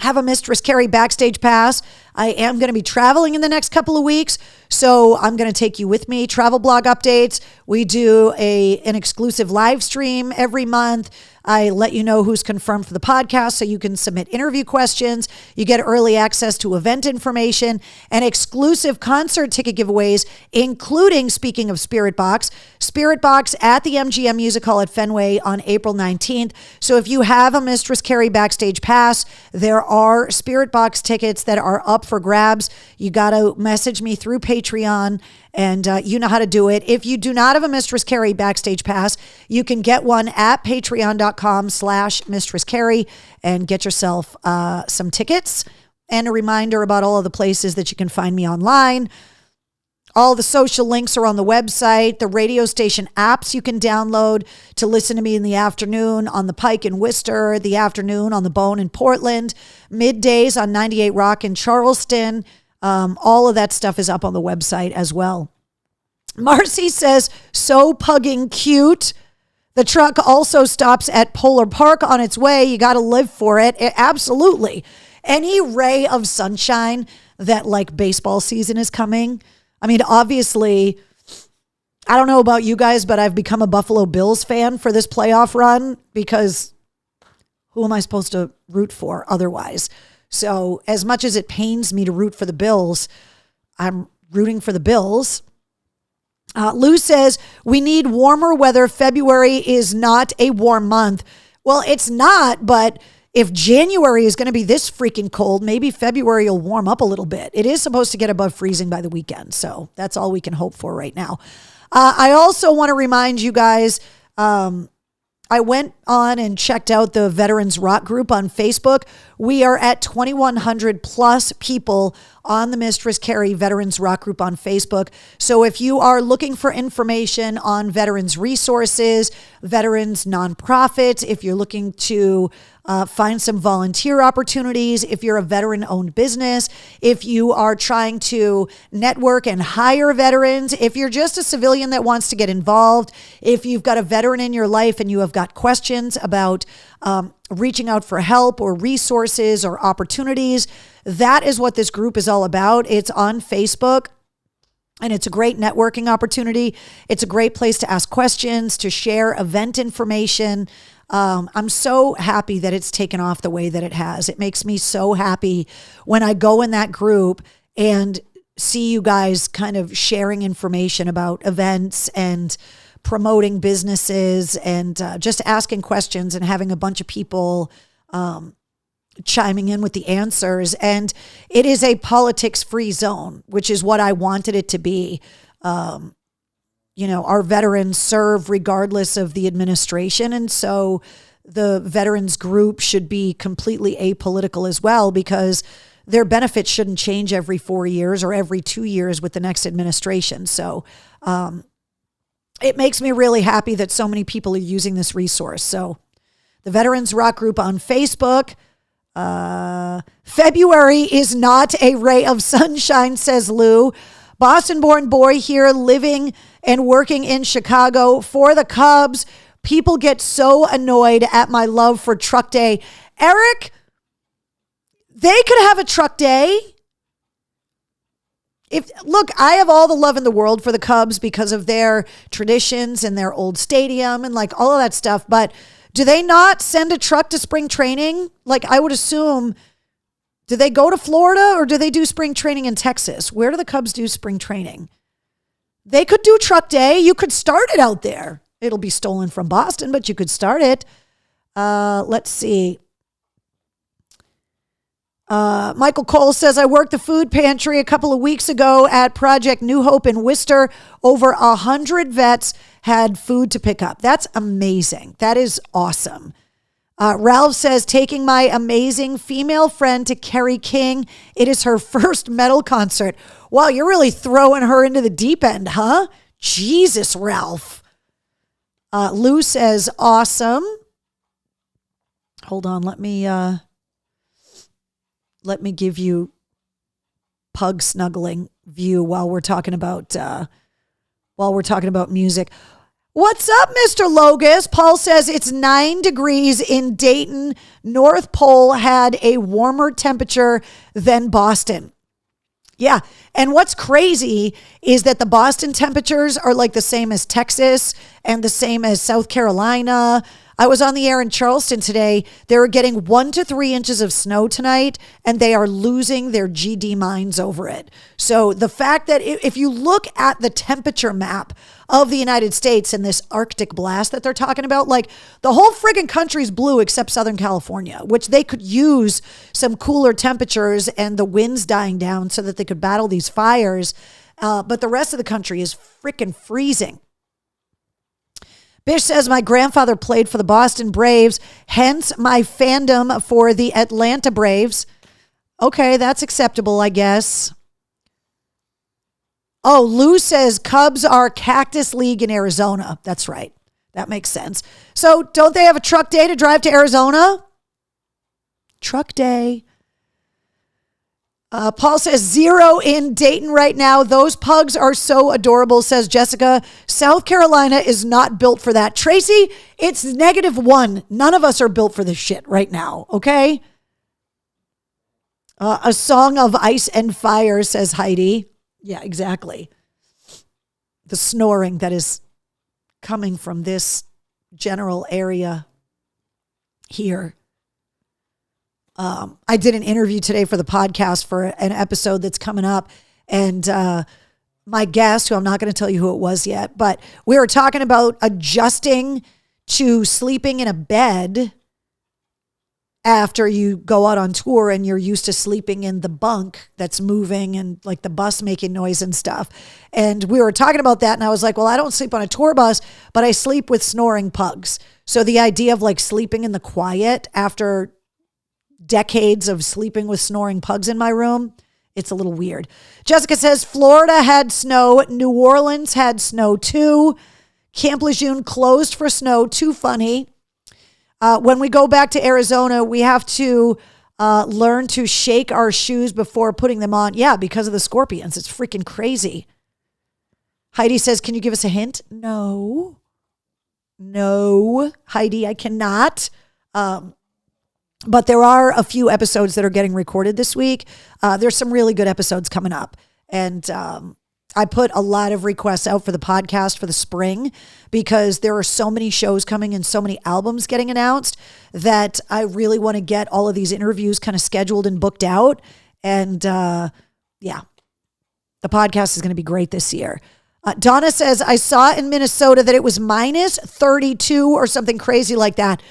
a Mistress Carrie Backstage Pass, I am going to be traveling in the next couple of weeks, so I'm going to take you with me. Travel blog updates. We do an exclusive live stream every month. I let you know who's confirmed for the podcast so you can submit interview questions. You get early access to event information and exclusive concert ticket giveaways, including, speaking of Spirit Box at the MGM Music Hall at Fenway on April 19th. So if you have a Mistress Carrie Backstage Pass, there are Spirit Box tickets that are up for grabs. You got to message me through Patreon, and you know how to do it. If you do not have a Mistress Carrie Backstage Pass, you can get one at patreon.com/Mistress Carrie and get yourself some tickets, and a reminder about all of the places that you can find me online. All the social links are on the website. The radio station apps you can download to listen to me in the afternoon on the Pike in Worcester, the afternoon on the Bone in Portland, middays on 98 Rock in Charleston. All of that stuff is up on the website as well. Marcy says, so pugging cute. The truck also stops at Polar Park on its way. You got to live for it. Absolutely. Any ray of sunshine that like baseball season is coming. I mean, obviously, I don't know about you guys, but I've become a Buffalo Bills fan for this playoff run because who am I supposed to root for otherwise? So as much as it pains me to root for the Bills, I'm rooting for the Bills. Lou says, we need warmer weather. February is not a warm month. Well, it's not, but if January is going to be this freaking cold, maybe February will warm up a little bit. It is supposed to get above freezing by the weekend. So that's all we can hope for right now. I also want to remind you guys, I went on and checked out the Veterans Rock group on Facebook. We are at 2,100 plus people on the Mistress Carrie Veterans Rock group on Facebook. So if you are looking for information on veterans resources, veterans nonprofits, if you're looking to find some volunteer opportunities, if you're a veteran-owned business, if you are trying to network and hire veterans, if you're just a civilian that wants to get involved, if you've got a veteran in your life and you have got questions about reaching out for help or resources or opportunities, that is what this group is all about. It's on Facebook. And it's a great networking opportunity. It's a great place to ask questions, to share event information. I'm so happy that it's taken off the way that it has. It makes me so happy when I go in that group and see you guys kind of sharing information about events and promoting businesses and just asking questions and having a bunch of people chiming in with the answers. And it is a politics-free zone, which is what I wanted it to be. You know, our veterans serve regardless of the administration. And so the veterans group should be completely apolitical as well, because their benefits shouldn't change every 4 years or every 2 years with the next administration. So it makes me really happy that so many people are using this resource. So the Veterans Rock group on Facebook. February is not a ray of sunshine, says Lou. Boston-born boy here living and working in Chicago for the Cubs. People get so annoyed at my love for Truck Day. Eric, they could have a Truck Day. Look, I have all the love in the world for the Cubs because of their traditions and their old stadium and like all of that stuff. But Do they not send a truck to spring training? Like, I would assume, do they go to Florida or do they do spring training in Texas? Where do the Cubs do spring training? They could do truck day. You could start it out there. It'll be stolen from Boston, but you could start it. Let's see. Michael Cole says, I worked the food pantry a couple of weeks ago at Project New Hope in Worcester. Over 100 vets had food to pick up. That's amazing. That is awesome. Ralph says, taking my amazing female friend to Kerry King. It is her first metal concert. Wow, you're really throwing her into the deep end, huh? Jesus, Ralph. Lou says, awesome. Hold on, let me give you pug snuggling view while we're talking about music. What's up, Mr. Logus? Paul says it's 9 degrees in Dayton. North Pole had a warmer temperature than Boston. Yeah. And what's crazy is that the Boston temperatures are like the same as Texas and the same as South Carolina. I was on the air in Charleston today. They were getting 1 to 3 inches of snow tonight, and they are losing their GD minds over it. So the fact that if you look at the temperature map of the United States and this Arctic blast that they're talking about, like the whole friggin' country's blue except Southern California, which they could use some cooler temperatures and the winds dying down so that they could battle these fires. But the rest of the country is freaking freezing. Bish says, my grandfather played for the Boston Braves, hence my fandom for the Atlanta Braves. Okay, that's acceptable, I guess. Oh, Lou says Cubs are Cactus League in Arizona. That's right. That makes sense. So don't they have a truck day to drive to Arizona? Truck day. Paul says 0 in Dayton right now. Those pugs are so adorable, says Jessica. South Carolina is not built for that. Tracy, it's -1. None of us are built for this shit right now, okay? A song of ice and fire, says Heidi. Yeah, exactly. The snoring that is coming from this general area here. I did an interview today for the podcast for an episode that's coming up. And my guest, who I'm not going to tell you who it was yet, but we were talking about adjusting to sleeping in a bed after you go out on tour and you're used to sleeping in the bunk that's moving and like the bus making noise and stuff. And we were talking about that. And I was like, well, I don't sleep on a tour bus, but I sleep with snoring pugs. So the idea of like sleeping in the quiet after decades of sleeping with snoring pugs in my room, it's a little weird. Jessica says Florida had snow. New Orleans had snow too. Camp Lejeune closed for snow. Too funny. When we go back to Arizona, we have to learn to shake our shoes before putting them on. Yeah, because of the scorpions. It's freaking crazy. Heidi says, can you give us a hint? No, Heidi, I cannot. But there are a few episodes that are getting recorded this week. There's some really good episodes coming up. And I put a lot of requests out for the podcast for the spring because there are so many shows coming and so many albums getting announced that I really want to get all of these interviews kind of scheduled and booked out. And yeah, the podcast is going to be great this year. Donna says, I saw in Minnesota that it was -32 or something crazy like that.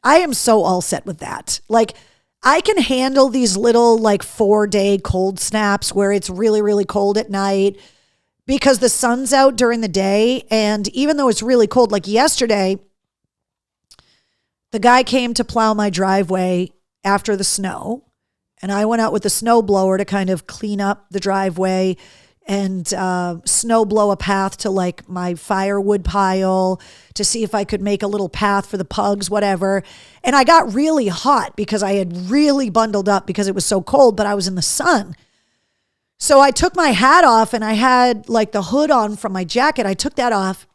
I am so all set with that. Like, I can handle these little like 4-day cold snaps where it's really, really cold at night because the sun's out during the day. And even though it's really cold, like yesterday, the guy came to plow my driveway after the snow. And I went out with the snow blower to kind of clean up the driveway and snow blow a path to like my firewood pile to see if I could make a little path for the pugs, whatever. And I got really hot because I had really bundled up because it was so cold, but I was in the sun. So I took my hat off and I had like the hood on from my jacket. I took that off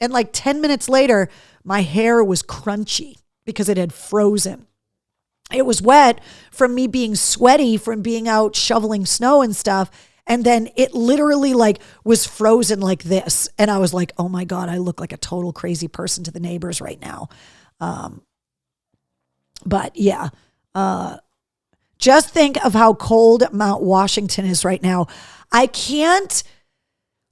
and like 10 minutes later, my hair was crunchy because it had frozen. It was wet from me being sweaty from being out shoveling snow and stuff. And then it literally like was frozen like this. And I was like, oh my God, I look like a total crazy person to the neighbors right now. But yeah, just think of how cold Mount Washington is right now. I can't,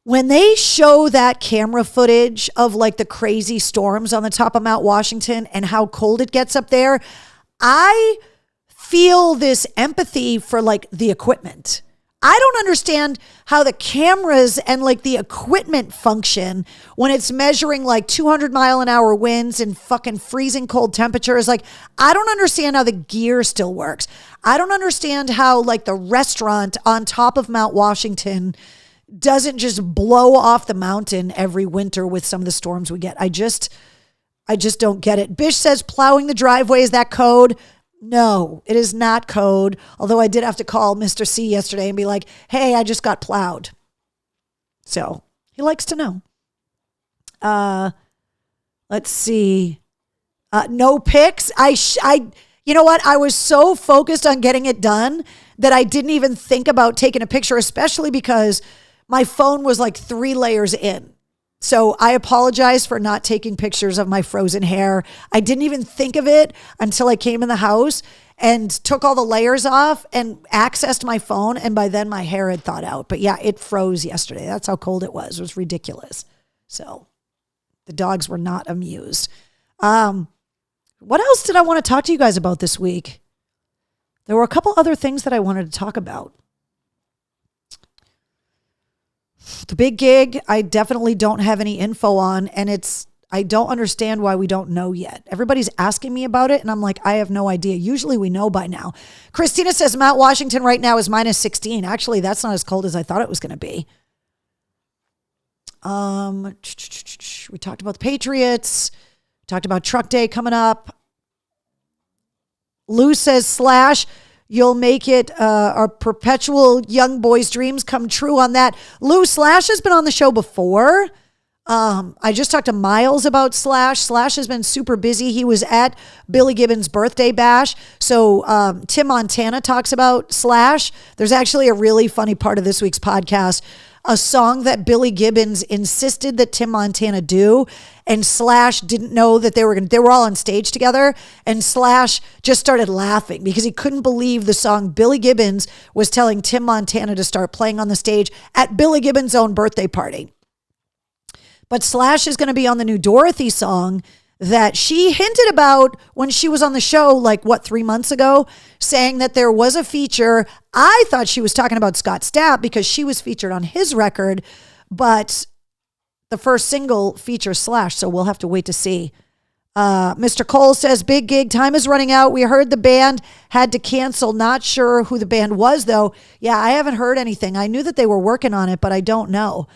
when they show that camera footage of like the crazy storms on the top of Mount Washington and how cold it gets up there, I feel this empathy for like the equipment. I don't understand how the cameras and like the equipment function when it's measuring like 200-mile-an-hour winds and fucking freezing cold temperatures. Like, I don't understand how the gear still works. I don't understand how like the restaurant on top of Mount Washington doesn't just blow off the mountain every winter with some of the storms we get. I just don't get it. Bish says plowing the driveway, is that code? No, it is not code. Although I did have to call Mr. C yesterday and be like, hey, I just got plowed. So he likes to know. Let's see. No pics. You know what? I was so focused on getting it done that I didn't even think about taking a picture, especially because my phone was like 3 layers in. So I apologize for not taking pictures of my frozen hair. I didn't even think of it until I came in the house and took all the layers off and accessed my phone. And by then my hair had thawed out. But yeah, it froze yesterday. That's how cold it was. It was ridiculous. So the dogs were not amused. What else did I want to talk to you guys about this week? There were a couple other things that I wanted to talk about. The big gig, I definitely don't have any info on, and I don't understand why we don't know yet. Everybody's asking me about it, and I'm like, I have no idea. Usually we know by now. Christina says Mount Washington right now is minus 16. Actually, that's not as cold as I thought it was going to be. We talked about the Patriots. Talked about Truck Day coming up. Lou says, Slash, you'll make it a perpetual young boy's dreams come true on that. Lou, Slash has been on the show before. I just talked to Miles about Slash. Slash has been super busy. He was at Billy Gibbons' birthday bash. So Tim Montana talks about Slash. There's actually a really funny part of this week's podcast, a song that Billy Gibbons insisted that Tim Montana do, and Slash didn't know that they were all on stage together, and Slash just started laughing because he couldn't believe the song Billy Gibbons was telling Tim Montana to start playing on the stage at Billy Gibbons' own birthday party. But Slash is going to be on the new Dorothy song that she hinted about when she was on the show, 3 months ago, saying that there was a feature. I thought she was talking about Scott Stapp because she was featured on his record, but the first single features Slash, so we'll have to wait to see. Mr. Cole says, big gig, time is running out. We heard the band had to cancel. Not sure who the band was, though. Yeah, I haven't heard anything. I knew that they were working on it, but I don't know.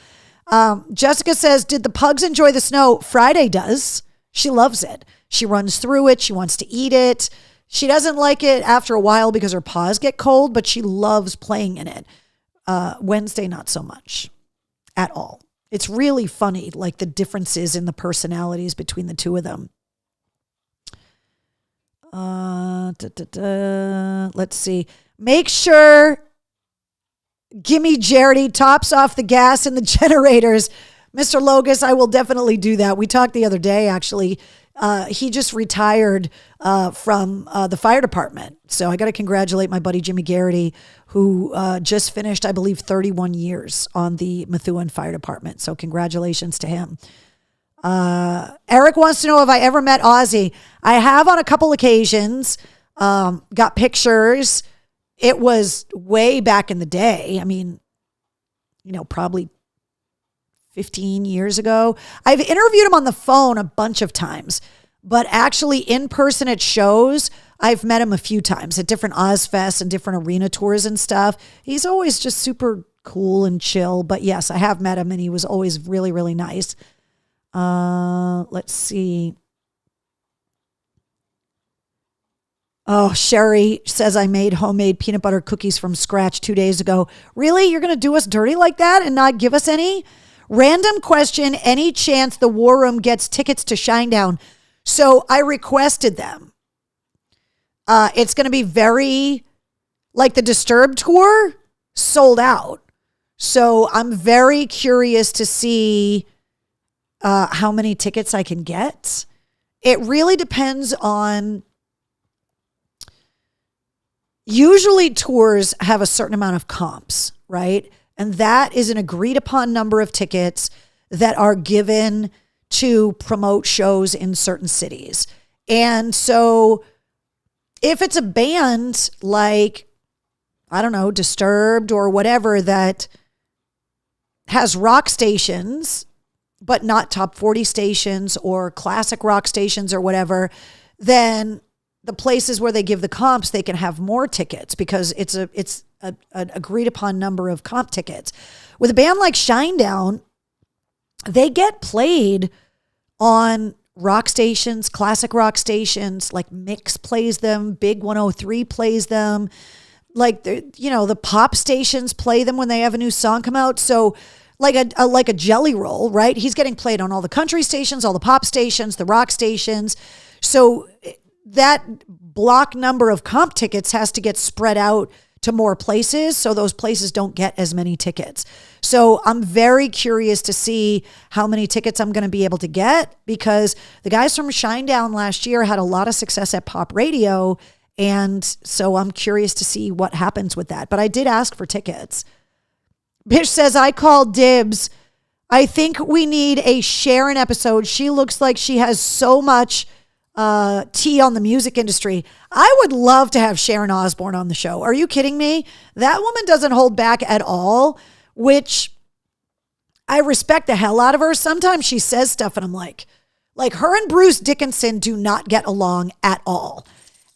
Jessica says, did the pugs enjoy the snow? Friday does. She loves it. She runs through it. She wants to eat it. She doesn't like it after a while because her paws get cold, but she loves playing in it. Wednesday, not so much at all. It's really funny, like the differences in the personalities between the two of them. Let's see. Make sure Gimme Jarity tops off the gas in the generators. Mr. Logus, I will definitely do that. We talked the other day, actually. He just retired from the fire department. So I got to congratulate my buddy Jimmy Garrity, who just finished, I believe, 31 years on the Methuen Fire Department. So congratulations to him. Eric wants to know if I ever met Ozzy. I have on a couple occasions, got pictures. It was way back in the day. I mean, probably 15 years ago. I've interviewed him on the phone a bunch of times, but actually in person at shows, I've met him a few times at different Ozfests and different arena tours and stuff. He's always just super cool and chill, but yes, I have met him and he was always really, really nice. Let's see. Oh, Sherry says I made homemade peanut butter cookies from scratch 2 days ago. Really? You're going to do us dirty like that and not give us any? Random question, any chance the War Room gets tickets to Shinedown? So I requested them. It's going to be very, like the Disturbed tour, sold out. So I'm very curious to see how many tickets I can get. it really depends on, usually tours have a certain amount of comps, right? And that is an agreed upon number of tickets that are given to promote shows in certain cities. And so if it's a band like, I don't know, Disturbed or whatever that has rock stations, but not top 40 stations or classic rock stations or whatever, then the places where they give the comps, they can have more tickets because it's an agreed upon number of comp tickets. With a band like Shinedown, they get played on rock stations, classic rock stations, like Mix plays them, Big 103 plays them. Like, the pop stations play them when they have a new song come out. So like a Jelly Roll, right? He's getting played on all the country stations, all the pop stations, the rock stations. So that block number of comp tickets has to get spread out to more places. So those places don't get as many tickets. So I'm very curious to see how many tickets I'm going to be able to get, because the guys from Shinedown last year had a lot of success at pop radio. And so I'm curious to see what happens with that. But I did ask for tickets. Bish says, I called dibs. I think we need a Sharon episode. She looks like she has so much tea on the music industry. I would love to have Sharon Osbourne on the show. Are you kidding me? That woman doesn't hold back at all, which I respect the hell out of her. Sometimes she says stuff and I'm like her and Bruce Dickinson do not get along at all.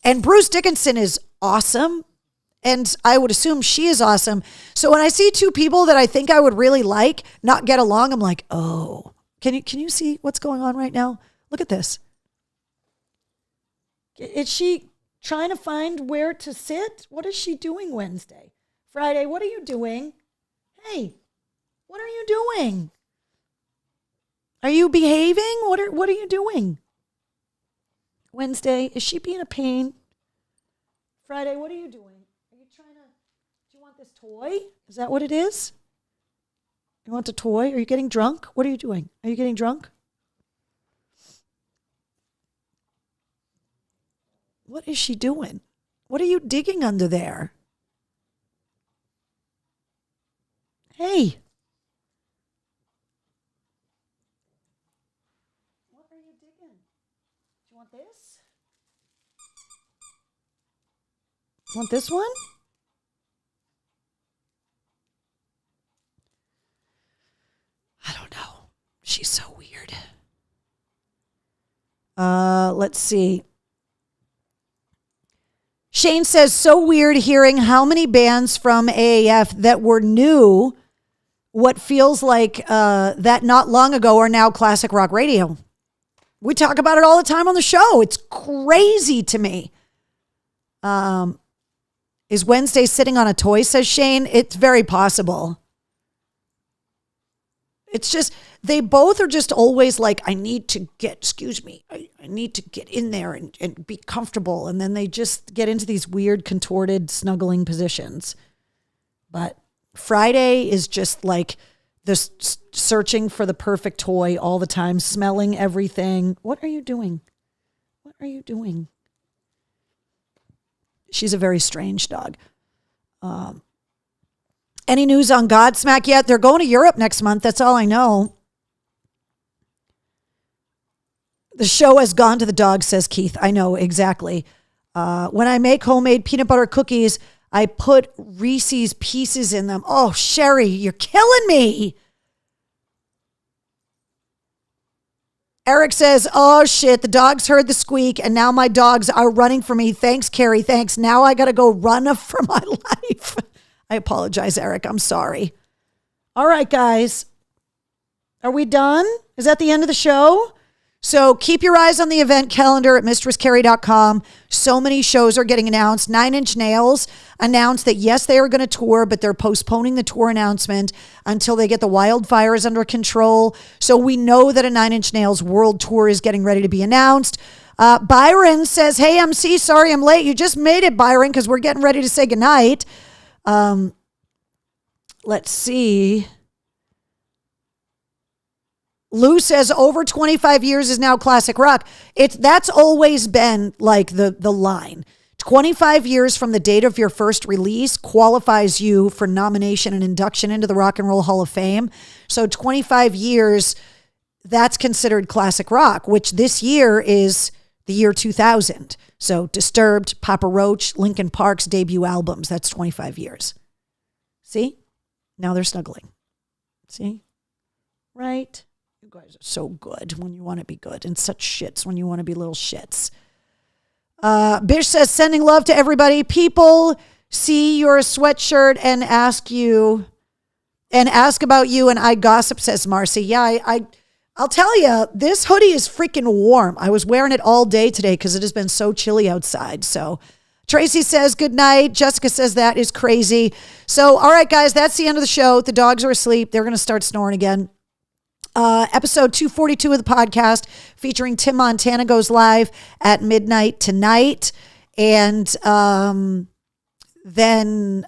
And Bruce Dickinson is awesome. And I would assume she is awesome. So when I see two people that I think I would really like not get along, I'm like, oh, can you see what's going on right now? Look at this. Is she trying to find where to sit? What is she doing Wednesday? Friday, what are you doing? Hey, what are you doing? Are you behaving? What are you doing? Wednesday, is she being a pain? Friday, what are you doing? Are you trying to, do you want this toy? Is that what it is? You want the toy? Are you getting drunk? What are you doing? Are you getting drunk? What is she doing? What are you digging under there? Hey. What are you digging? Do you want this? Want this one? I don't know. She's so weird. Let's see. Shane says, so weird hearing how many bands from AAF that were new, what feels like that not long ago, are now classic rock radio. We talk about it all the time on the show. It's crazy to me. Is Wednesday sitting on a toy, says Shane? It's very possible. It's just, they both are just always like, I need to get, I need to get in there and be comfortable. And then they just get into these weird contorted snuggling positions. But Friday is just like this searching for the perfect toy all the time, smelling everything. What are you doing? What are you doing? She's a very strange dog. Any news on Godsmack yet? They're going to Europe next month. That's all I know. The show has gone to the dogs, says Keith. I know, exactly. When I make homemade peanut butter cookies, I put Reese's Pieces in them. Oh, Sherry, you're killing me. Eric says, oh, shit, the dogs heard the squeak, and now my dogs are running for me. Thanks, Carrie. Thanks. Now I got to go run for my life. I apologize, Eric. I'm sorry. All right, guys. Are we done? Is that the end of the show? So keep your eyes on the event calendar at mistresscarrie.com. So many shows are getting announced. Nine Inch Nails announced that, yes, they are going to tour, but they're postponing the tour announcement until they get the wildfires under control. So we know that a Nine Inch Nails world tour is getting ready to be announced. Byron says, hey, MC, sorry I'm late. You just made it, Byron, because we're getting ready to say goodnight. Let's see. Lou says over 25 years is now classic rock. That's always been like the line. 25 years from the date of your first release qualifies you for nomination and induction into the Rock and Roll Hall of Fame. So 25 years, that's considered classic rock, which this year is the year 2000. So Disturbed, Papa Roach, Linkin Park's debut albums, that's 25 years. See? Now they're snuggling. See? Right? You guys are so good when you want to be good, and such shits when you want to be little shits. Bish says, sending love to everybody. People see your sweatshirt and ask about you, and I gossip, says Marcy. Yeah, I'll tell you, this hoodie is freaking warm. I was wearing it all day today because it has been so chilly outside. So Tracy says, good night. Jessica says, that is crazy. So, all right, guys, that's the end of the show. The dogs are asleep. They're going to start snoring again. Episode 242 of the podcast featuring Tim Montana goes live at midnight tonight. And then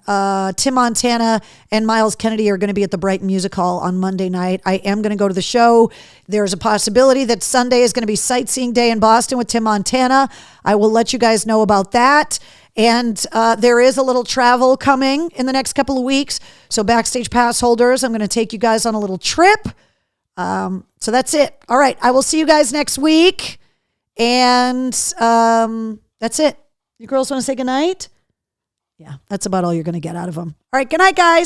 Tim Montana and Miles Kennedy are going to be at the Brighton Music Hall on Monday night. I am going to go to the show. There's a possibility that Sunday is going to be sightseeing day in Boston with Tim Montana. I will let you guys know about that. And there is a little travel coming in the next couple of weeks. So Backstage Pass holders, I'm going to take you guys on a little trip. So that's it. All right. I will see you guys next week. And that's it. You girls want to say goodnight? Yeah, that's about all you're going to get out of them. All right. Good night, guys.